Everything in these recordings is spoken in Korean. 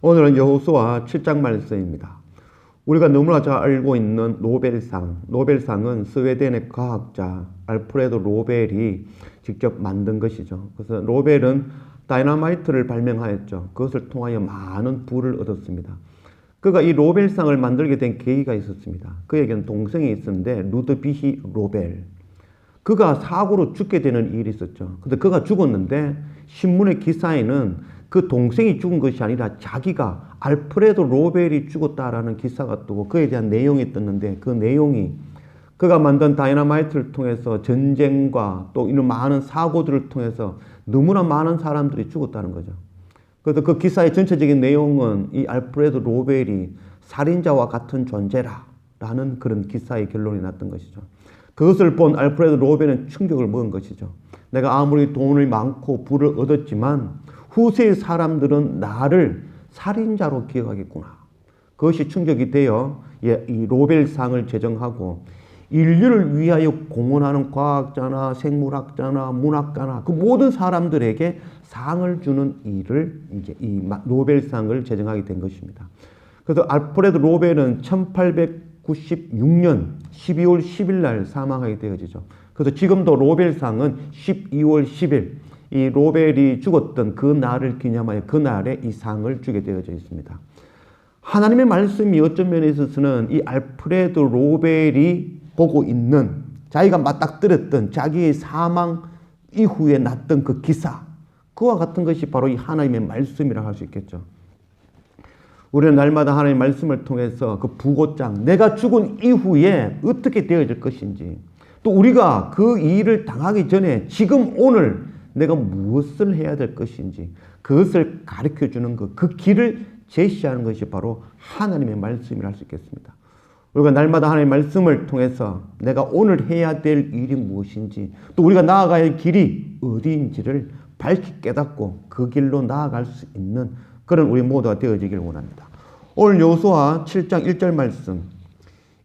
오늘은 여호수아 7장 말씀입니다. 우리가 너무나 잘 알고 있는 노벨상은 스웨덴의 과학자 알프레드 노벨이 직접 만든 것이죠. 그래서 노벨은 다이너마이트를 발명하였죠. 그것을 통하여 많은 부를 얻었습니다. 그가 이 노벨상을 만들게 된 계기가 있었습니다. 그에게는 동생이 있었는데 루드비히 노벨. 그가 사고로 죽게 되는 일이 있었죠. 근데 그가 죽었는데 신문의 기사에는 그 동생이 죽은 것이 아니라 자기가 알프레드 노벨이 죽었다라는 기사가 뜨고 그에 대한 내용이 떴는데 그 내용이 그가 만든 다이너마이트를 통해서 전쟁과 또 이런 많은 사고들을 통해서 너무나 많은 사람들이 죽었다는 거죠. 그래서 그 기사의 전체적인 내용은 이 알프레드 노벨이 살인자와 같은 존재라는 그런 기사의 결론이 났던 것이죠. 그것을 본 알프레드 노벨은 충격을 먹은 것이죠. 내가 아무리 돈이 많고 부를 얻었지만 후세의 사람들은 나를 살인자로 기억하겠구나. 그것이 충격이 되어 이 노벨상을 제정하고 인류를 위하여 공헌하는 과학자나 생물학자나 문학가나 그 모든 사람들에게 상을 주는 일을 이제 이 노벨상을 제정하게 된 것입니다. 그래서 알프레드 노벨은 1896년 12월 10일 날 사망하게 되어지죠. 그래서 지금도 노벨상은 12월 10일 이 노벨이 죽었던 그 날을 기념하여 그 날에 이 상을 주게 되어져 있습니다. 하나님의 말씀이 어떤 면에 있어서는 이 알프레드 노벨이 보고 있는 자기가 맞닥뜨렸던 자기의 사망 이후에 났던 그 기사, 그와 같은 것이 바로 이 하나님의 말씀이라고 할 수 있겠죠. 우리는 날마다 하나님의 말씀을 통해서 그 부고장, 내가 죽은 이후에 어떻게 되어질 것인지, 또 우리가 그 일을 당하기 전에 지금 오늘 내가 무엇을 해야 될 것인지 그것을 가르쳐 주는 것, 그 길을 제시하는 것이 바로 하나님의 말씀이라 할 수 있겠습니다. 우리가 날마다 하나님의 말씀을 통해서 내가 오늘 해야 될 일이 무엇인지, 또 우리가 나아가야 할 길이 어디인지를 밝히 깨닫고 그 길로 나아갈 수 있는 그런 우리 모두가 되어지길 원합니다. 오늘 여호수아 7장 1절 말씀,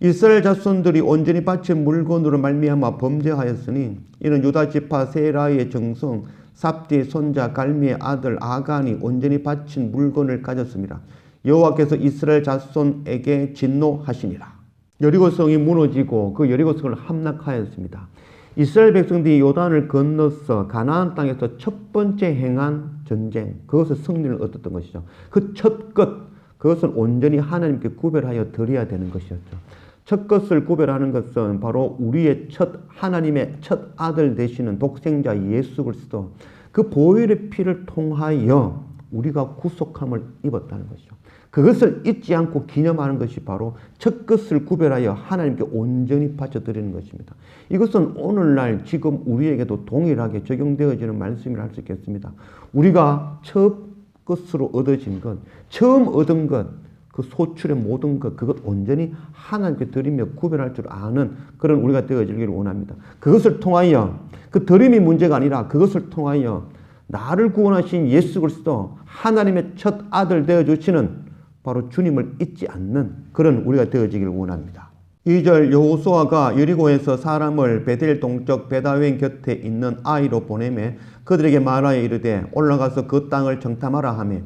이스라엘 자손들이 온전히 바친 물건으로 말미암아 범죄하였으니 이는 유다 지파 세라의 정성 삽디의 손자 갈미의 아들 아간이 온전히 바친 물건을 가졌습니다. 여호와께서 이스라엘 자손에게 진노하시니라. 여리고성이 무너지고 그 여리고성을 함락하였습니다. 이스라엘 백성들이 요단을 건너서 가나안 땅에서 첫 번째 행한 전쟁, 그것을 승리를 얻었던 것이죠. 그 첫 것, 그것은 온전히 하나님께 구별하여 드려야 되는 것이었죠. 첫 것을 구별하는 것은 바로 우리의 하나님의 첫 아들 되시는 독생자 예수 그리스도, 그 보혈의 피를 통하여 우리가 구속함을 입었다는 것이죠. 그것을 잊지 않고 기념하는 것이 바로 첫 것을 구별하여 하나님께 온전히 바쳐드리는 것입니다. 이것은 오늘날 지금 우리에게도 동일하게 적용되어지는 말씀이라 할 수 있겠습니다. 우리가 첫 것으로 얻어진 것, 처음 얻은 것, 그 소출의 모든 것, 그것 온전히 하나님께 드리며 구별할 줄 아는 그런 우리가 되어지기를 원합니다. 그것을 통하여, 그 드림이 문제가 아니라 그것을 통하여 나를 구원하신 예수 그리스도, 하나님의 첫 아들 되어주시는 바로 주님을 잊지 않는 그런 우리가 되어지기를 원합니다. 2절, 여호수아가 여리고에서 사람을 베델 동쪽 베다웬 곁에 있는 아이로 보내매 그들에게 말하여 이르되 올라가서 그 땅을 정탐하라 하며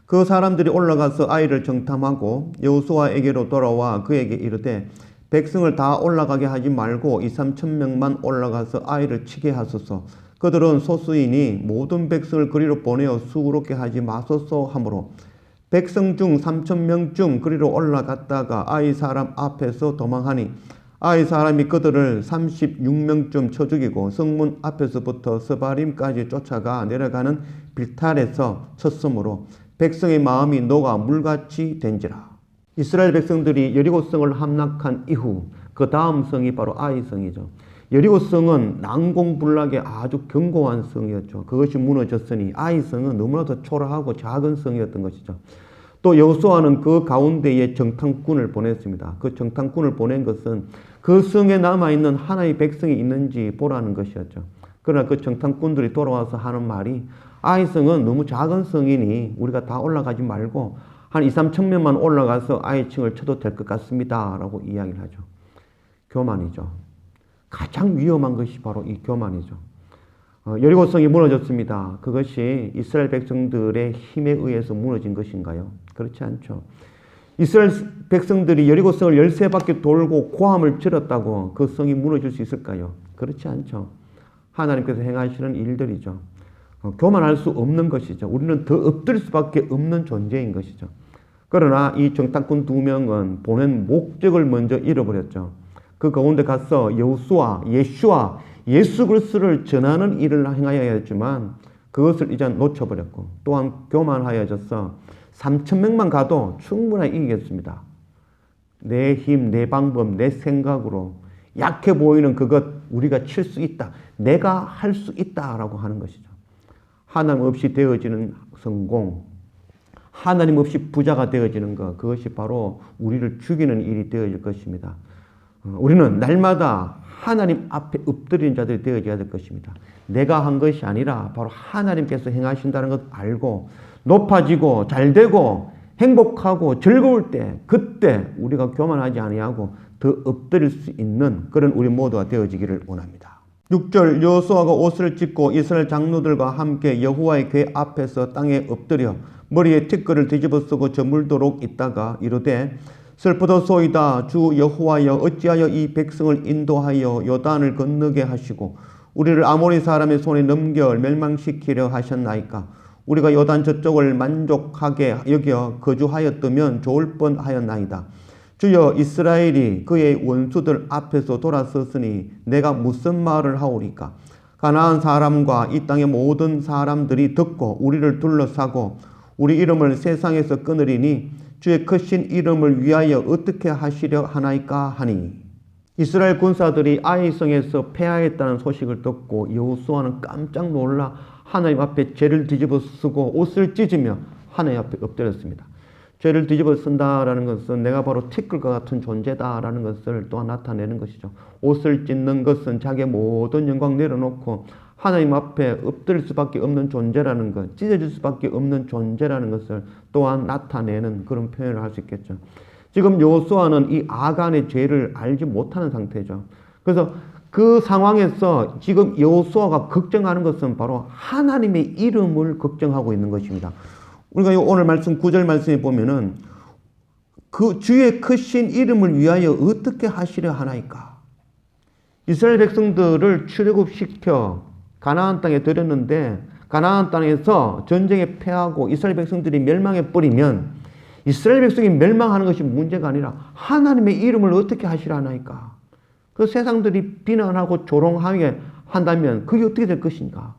그 사람들이 올라가서 아이를 정탐하고 여호수아에게로 돌아와 그에게 이르되 백성을 다 올라가게 하지 말고 2-3천 명만 올라가서 아이를 치게 하소서. 그들은 소수이니 모든 백성을 그리로 보내어 수고롭게 하지 마소서 하므로 백성 중 3천 명 중 그리로 올라갔다가 아이 사람 앞에서 도망하니 아이 사람이 그들을 36명쯤 쳐 죽이고 성문 앞에서부터 스바림까지 쫓아가 내려가는 빌탈에서 쳤으므로 백성의 마음이 녹아 물같이 된지라. 이스라엘 백성들이 여리고성을 함락한 이후 그 다음 성이 바로 아이성이죠. 여리고성은 난공불락의 아주 견고한 성이었죠. 그것이 무너졌으니 아이성은 너무나도 초라하고 작은 성이었던 것이죠. 또 여호수아는 그 가운데에 정탐꾼을 보냈습니다. 그 정탐꾼을 보낸 것은 그 성에 남아있는 하나의 백성이 있는지 보라는 것이었죠. 그러나 그 정탐꾼들이 돌아와서 하는 말이 아이성은 너무 작은 성이니 우리가 다 올라가지 말고 한 2-3천 명만 올라가서 아이층을 쳐도 될 것 같습니다 라고 이야기를 하죠. 교만이죠. 가장 위험한 것이 바로 이 교만이죠. 여리고성이 무너졌습니다. 그것이 이스라엘 백성들의 힘에 의해서 무너진 것인가요? 그렇지 않죠. 이스라엘 백성들이 여리고성을 13바퀴 돌고 고함을 질렀다고 그 성이 무너질 수 있을까요? 그렇지 않죠. 하나님께서 행하시는 일들이죠. 교만할 수 없는 것이죠. 우리는 더 엎드릴 수밖에 없는 존재인 것이죠. 그러나 이 정탐꾼 2명은 보낸 목적을 먼저 잃어버렸죠. 그 가운데 가서 여호수아, 예슈아, 예수 그리스도를 전하는 일을 행하여야 했지만 그것을 이제 놓쳐버렸고 또한 교만하여져서 3,000명만 가도 충분히 이기겠습니다. 내 힘, 내 방법, 내 생각으로 약해 보이는 그것 우리가 칠 수 있다. 내가 할 수 있다라고 하는 것이죠. 하나님 없이 되어지는 성공, 하나님 없이 부자가 되어지는 것, 그것이 바로 우리를 죽이는 일이 되어질 것입니다. 우리는 날마다 하나님 앞에 엎드리는 자들이 되어져야 될 것입니다. 내가 한 것이 아니라 바로 하나님께서 행하신다는 것 알고 높아지고 잘되고 행복하고 즐거울 때 그때 우리가 교만하지 아니하고 더 엎드릴 수 있는 그런 우리 모두가 되어지기를 원합니다. 6절 여호수아가 옷을 찢고 이스라엘 장로들과 함께 여호와의 궤 앞에서 땅에 엎드려 머리에 티끌을 뒤집어 쓰고 저물도록 있다가 이르되 슬프도소이다. 주 여호와여 어찌하여 이 백성을 인도하여 요단을 건너게 하시고 우리를 아모리 사람의 손에 넘겨 멸망시키려 하셨나이까. 우리가 요단 저쪽을 만족하게 여겨 거주하였다면 좋을 뻔하였나이다. 주여 이스라엘이 그의 원수들 앞에서 돌아섰으니 내가 무슨 말을 하오리까. 가나안 사람과 이 땅의 모든 사람들이 듣고 우리를 둘러싸고 우리 이름을 세상에서 끊으리니 주의 크신 이름을 위하여 어떻게 하시려 하나이까 하니. 이스라엘 군사들이 아이성에서 패하였다는 소식을 듣고 여호수아는 깜짝 놀라 하나님 앞에 죄를 뒤집어 쓰고 옷을 찢으며 하나님 앞에 엎드렸습니다. 죄를 뒤집어 쓴다라는 것은 내가 바로 티끌과 같은 존재다라는 것을 또한 나타내는 것이죠. 옷을 찢는 것은 자기의 모든 영광 내려놓고 하나님 앞에 엎드릴 수밖에 없는 존재라는 것, 찢어질 수밖에 없는 존재라는 것을 또한 나타내는 그런 표현을 할 수 있겠죠. 지금 여호수아는 이 아간의 죄를 알지 못하는 상태죠. 그래서 그 상황에서 지금 여호수아가 걱정하는 것은 바로 하나님의 이름을 걱정하고 있는 것입니다. 우리가 오늘 말씀 9절 말씀에 보면은 그 주의 크신 이름을 위하여 어떻게 하시려 하나이까. 이스라엘 백성들을 출애굽시켜 가나안 땅에 들였는데 가나안 땅에서 전쟁에 패하고 이스라엘 백성들이 멸망해 버리면 이스라엘 백성이 멸망하는 것이 문제가 아니라 하나님의 이름을 어떻게 하시려 하나이까. 그 세상들이 비난하고 조롱하게 한다면 그게 어떻게 될 것인가.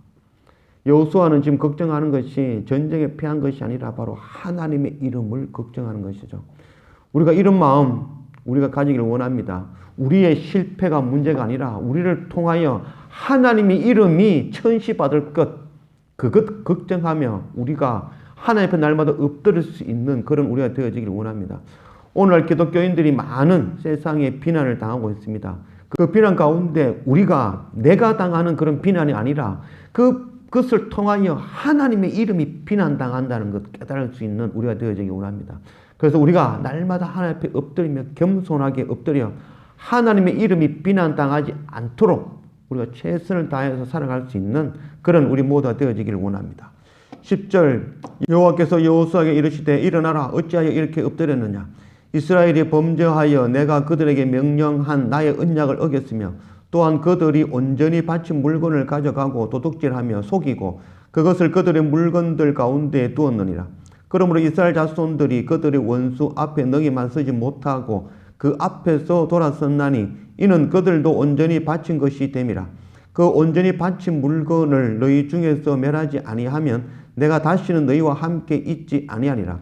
여호수아는 지금 걱정하는 것이 전쟁에 패한 것이 아니라 바로 하나님의 이름을 걱정하는 것이죠. 우리가 이런 마음 우리가 가지기를 원합니다. 우리의 실패가 문제가 아니라 우리를 통하여 하나님의 이름이 천시받을 것, 그것 걱정하며 우리가 하나님 앞에 날마다 엎드릴 수 있는 그런 우리가 되어지기를 원합니다. 오늘날 기독교인들이 많은 세상에 비난을 당하고 있습니다. 그 비난 가운데 우리가 내가 당하는 그런 비난이 아니라 그것을 통하여 하나님의 이름이 비난당한다는 것 깨달을 수 있는 우리가 되어지기를 원합니다. 그래서 우리가 날마다 하나님 앞에 엎드리며 겸손하게 엎드려 하나님의 이름이 비난당하지 않도록 우리가 최선을 다해서 살아갈 수 있는 그런 우리 모두가 되어지기를 원합니다. 10절 여호와께서 여호수아에게 이르시되 일어나라 어찌하여 이렇게 엎드렸느냐. 이스라엘이 범죄하여 내가 그들에게 명령한 나의 언약을 어겼으며 또한 그들이 온전히 바친 물건을 가져가고 도둑질하며 속이고 그것을 그들의 물건들 가운데 두었느니라. 그러므로 이스라엘 자손들이 그들의 원수 앞에 능히 맞서지 못하고 그 앞에서 돌아섰나니 이는 그들도 온전히 바친 것이 됨이라. 그 온전히 바친 물건을 너희 중에서 멸하지 아니하면 내가 다시는 너희와 함께 있지 아니하리라.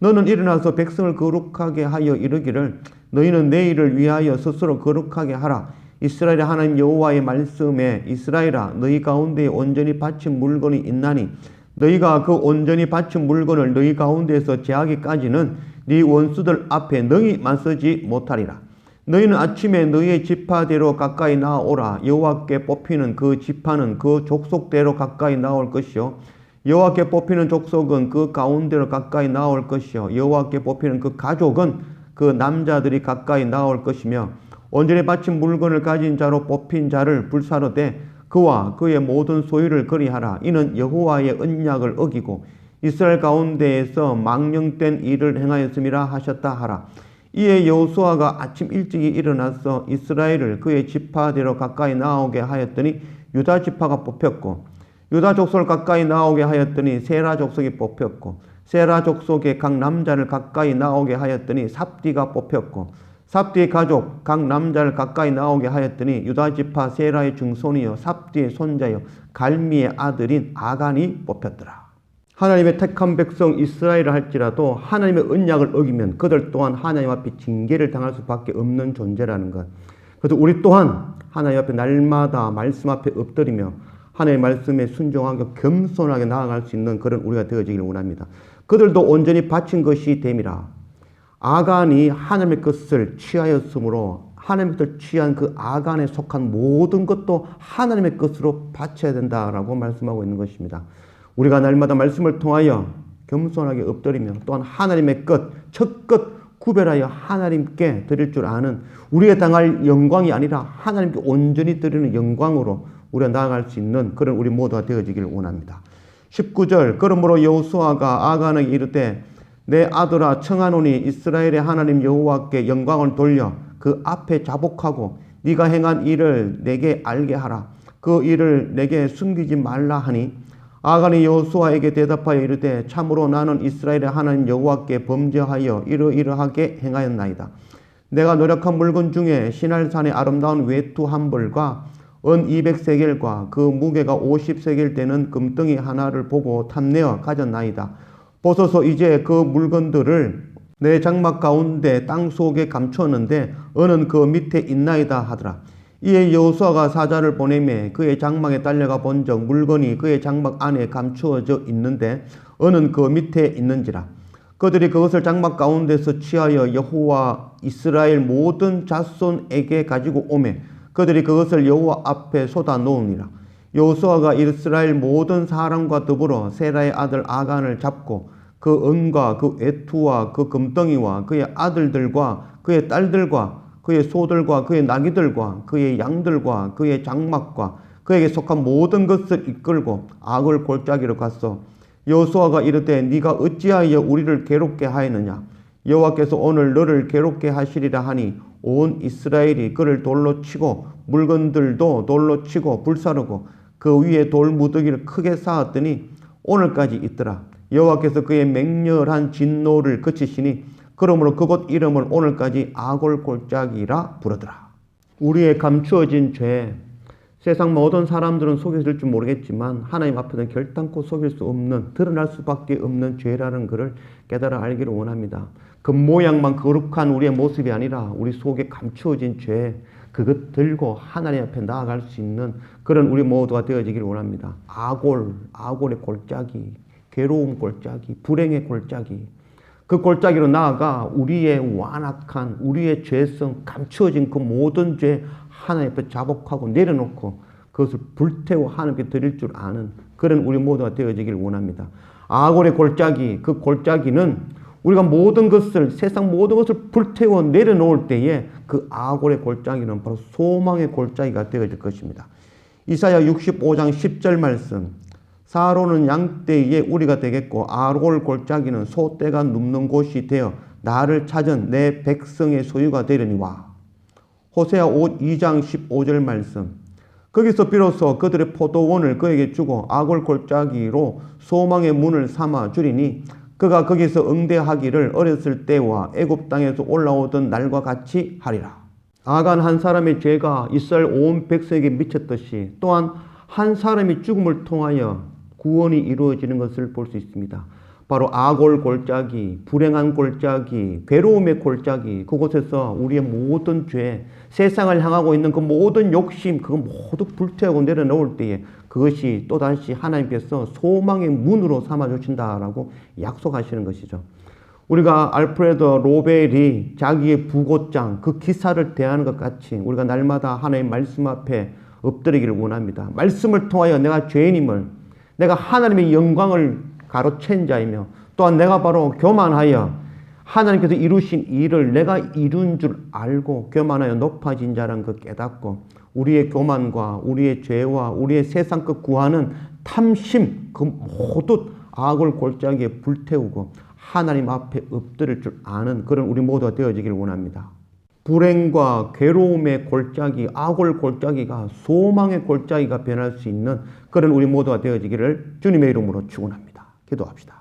너는 일어나서 백성을 거룩하게 하여 이르기를 너희는 내일을 위하여 스스로 거룩하게 하라. 이스라엘의 하나님 여호와의 말씀에 이스라엘아 너희 가운데 온전히 바친 물건이 있나니 너희가 그 온전히 바친 물건을 너희 가운데에서 제하기까지는 네 원수들 앞에 능히 맞서지 못하리라. 너희는 아침에 너희의 지파대로 가까이 나아오라. 여호와께 뽑히는 그 지파는 그 족속대로 가까이 나올 것이요 여호와께 뽑히는 족속은 그 가운데로 가까이 나올 것이요 여호와께 뽑히는 그 가족은 그 남자들이 가까이 나올 것이며 온전히 바친 물건을 가진 자로 뽑힌 자를 불사르되 그와 그의 모든 소유를 그리하라. 이는 여호와의 언약을 어기고 이스라엘 가운데에서 망령된 일을 행하였음이라 하셨다 하라. 이에 여호수아가 아침 일찍이 일어나서 이스라엘을 그의 지파대로 가까이 나오게 하였더니 유다 지파가 뽑혔고, 유다 족속을 가까이 나오게 하였더니 세라 족속이 뽑혔고, 세라 족속의 각 남자를 가까이 나오게 하였더니 삽디가 뽑혔고, 삽디의 가족 각 남자를 가까이 나오게 하였더니 유다 지파 세라의 증손이요 삽디의 손자요 갈미의 아들인 아간이 뽑혔더라. 하나님의 택한 백성 이스라엘을 할지라도 하나님의 언약을 어기면 그들 또한 하나님 앞에 징계를 당할 수밖에 없는 존재라는 것. 그래서 우리 또한 하나님 앞에 날마다 말씀 앞에 엎드리며 하나님의 말씀에 순종하고 겸손하게 나아갈 수 있는 그런 우리가 되어지기를 원합니다. 그들도 온전히 바친 것이 됨이라. 아간이 하나님의 것을 취하였으므로 하나님의 것을 취한 그 아간에 속한 모든 것도 하나님의 것으로 바쳐야 된다라고 말씀하고 있는 것입니다. 우리가 날마다 말씀을 통하여 겸손하게 엎드리며 또한 하나님의 것, 첫 것 구별하여 하나님께 드릴 줄 아는 우리가 당할 영광이 아니라 하나님께 온전히 드리는 영광으로 우리가 나아갈 수 있는 그런 우리 모두가 되어지기를 원합니다. 19절 그러므로 여호수아가 아간에게 이르되 내 아들아 청하노니 이스라엘의 하나님 여호와께 영광을 돌려 그 앞에 자복하고 네가 행한 일을 내게 알게 하라. 그 일을 내게 숨기지 말라 하니 아간이 여호수아에게 대답하여 이르되 참으로 나는 이스라엘의 하나님 여호와께 범죄하여 이러이러하게 행하였나이다. 내가 노력한 물건 중에 시날산의 아름다운 외투 한 벌과 은 200세겔과 그 무게가 50세겔 되는 금덩이 하나를 보고 탐내어 가졌나이다. 보소서 이제 그 물건들을 내 장막 가운데 땅 속에 감추었는데 은은 그 밑에 있나이다 하더라. 이에 여호수아가 사자를 보내매 그의 장막에 달려가 본적 물건이 그의 장막 안에 감추어져 있는데 은은 그 밑에 있는지라. 그들이 그것을 장막 가운데서 취하여 여호와 이스라엘 모든 자손에게 가지고 오매 그들이 그것을 여호와 앞에 쏟아 놓으니라. 여호수아가 이스라엘 모든 사람과 더불어 세라의 아들 아간을 잡고 그 은과 그 외투와 그 금덩이와 그의 아들들과 그의 딸들과 그의 소들과 그의 나귀들과 그의 양들과 그의 장막과 그에게 속한 모든 것을 이끌고 악을 골짜기로 갔어. 여호수아가 이르되 네가 어찌하여 우리를 괴롭게 하였느냐. 여호와께서 오늘 너를 괴롭게 하시리라 하니 온 이스라엘이 그를 돌로 치고 물건들도 돌로 치고 불사르고 그 위에 돌 무더기를 크게 쌓았더니 오늘까지 있더라. 여호와께서 그의 맹렬한 진노를 그치시니 그러므로 그곳 이름을 오늘까지 아골 골짜기라 부르더라. 우리의 감추어진 죄, 세상 모든 사람들은 속였을 줄 모르겠지만 하나님 앞에는 결단코 속일 수 없는, 드러날 수밖에 없는 죄라는 것을 깨달아 알기를 원합니다. 겉모양만 거룩한 우리의 모습이 아니라 우리 속에 감추어진 죄, 그것 들고 하나님 앞에 나아갈 수 있는 그런 우리 모두가 되어지기를 원합니다. 아골의 골짜기, 괴로움 골짜기, 불행의 골짜기, 그 골짜기로 나아가 우리의 완악한, 우리의 죄성, 감추어진 그 모든 죄 하나님 앞에 자복하고 내려놓고 그것을 불태워 하나님께 드릴 줄 아는 그런 우리 모두가 되어지기를 원합니다. 아골의 골짜기, 그 골짜기는 우리가 모든 것을, 세상 모든 것을 불태워 내려놓을 때에 그 아골의 골짜기는 바로 소망의 골짜기가 되어질 것입니다. 이사야 65장 10절 말씀, 사로는 양떼의 우리가 되겠고 아골 골짜기는 소떼가 눕는 곳이 되어 나를 찾은 내 백성의 소유가 되려니와. 호세아 2장 15절 말씀, 거기서 비로소 그들의 포도원을 그에게 주고 아골 골짜기로 소망의 문을 삼아 주리니 그가 거기서 응대하기를 어렸을 때와 애굽 땅에서 올라오던 날과 같이 하리라. 아간 한 사람의 죄가 이스라엘 온 백성에게 미쳤듯이 또한 한 사람이 죽음을 통하여 구원이 이루어지는 것을 볼 수 있습니다. 바로 아골 골짜기, 불행한 골짜기, 괴로움의 골짜기, 그곳에서 우리의 모든 죄, 세상을 향하고 있는 그 모든 욕심, 그거 모두 불태우고 내려놓을 때에 그것이 또다시 하나님께서 소망의 문으로 삼아주신다라고 약속하시는 것이죠. 우리가 알프레드 로벨이 자기의 부고장, 그 기사를 대하는 것 같이 우리가 날마다 하나님의 말씀 앞에 엎드리기를 원합니다. 말씀을 통하여 내가 죄인임을, 내가 하나님의 영광을 가로챈 자이며 또한 내가 바로 교만하여 하나님께서 이루신 일을 내가 이룬 줄 알고 교만하여 높아진 자라는 걸 깨닫고 우리의 교만과 우리의 죄와 우리의 세상 것 구하는 탐심, 그 모두 악을 골짜기에 불태우고 하나님 앞에 엎드릴 줄 아는 그런 우리 모두가 되어지기를 원합니다. 불행과 괴로움의 골짜기, 악을 골짜기가 소망의 골짜기가 변할 수 있는 그런 우리 모두가 되어지기를 주님의 이름으로 축원합니다. 기도합시다.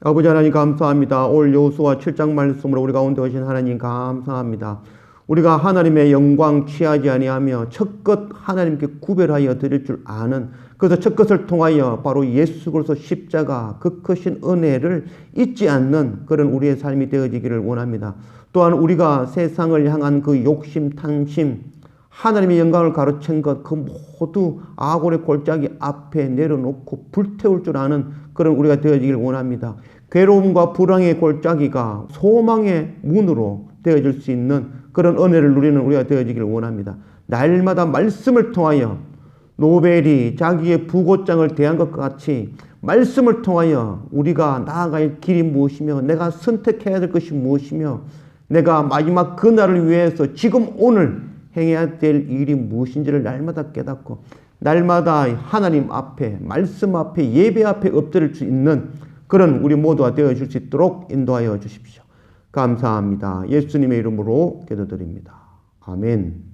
아버지 하나님 감사합니다. 올 여호수아 7장 말씀으로 우리 가운데 오신 하나님 감사합니다. 우리가 하나님의 영광 취하지 아니하며 첫것 하나님께 구별하여 드릴 줄 아는, 그래서 첫것을 통하여 바로 예수 그리스도 십자가 그 크신 은혜를 잊지 않는 그런 우리의 삶이 되어지기를 원합니다. 또한 우리가 세상을 향한 그 욕심, 탐심, 하나님의 영광을 가로챈 것, 그 모두 악원의 골짜기 앞에 내려놓고 불태울 줄 아는 그런 우리가 되어지기를 원합니다. 괴로움과 불황의 골짜기가 소망의 문으로 되어질 수 있는 그런 은혜를 누리는 우리가 되어지기를 원합니다. 날마다 말씀을 통하여 로벨이 자기의 부고장을 대한 것과 같이 말씀을 통하여 우리가 나아갈 길이 무엇이며 내가 선택해야 될 것이 무엇이며 내가 마지막 그날을 위해서 지금 오늘 행해야 될 일이 무엇인지를 날마다 깨닫고 날마다 하나님 앞에 말씀 앞에 예배 앞에 엎드릴 수 있는 그런 우리 모두가 되어줄 수 있도록 인도하여 주십시오. 감사합니다. 예수님의 이름으로 기도드립니다. 아멘.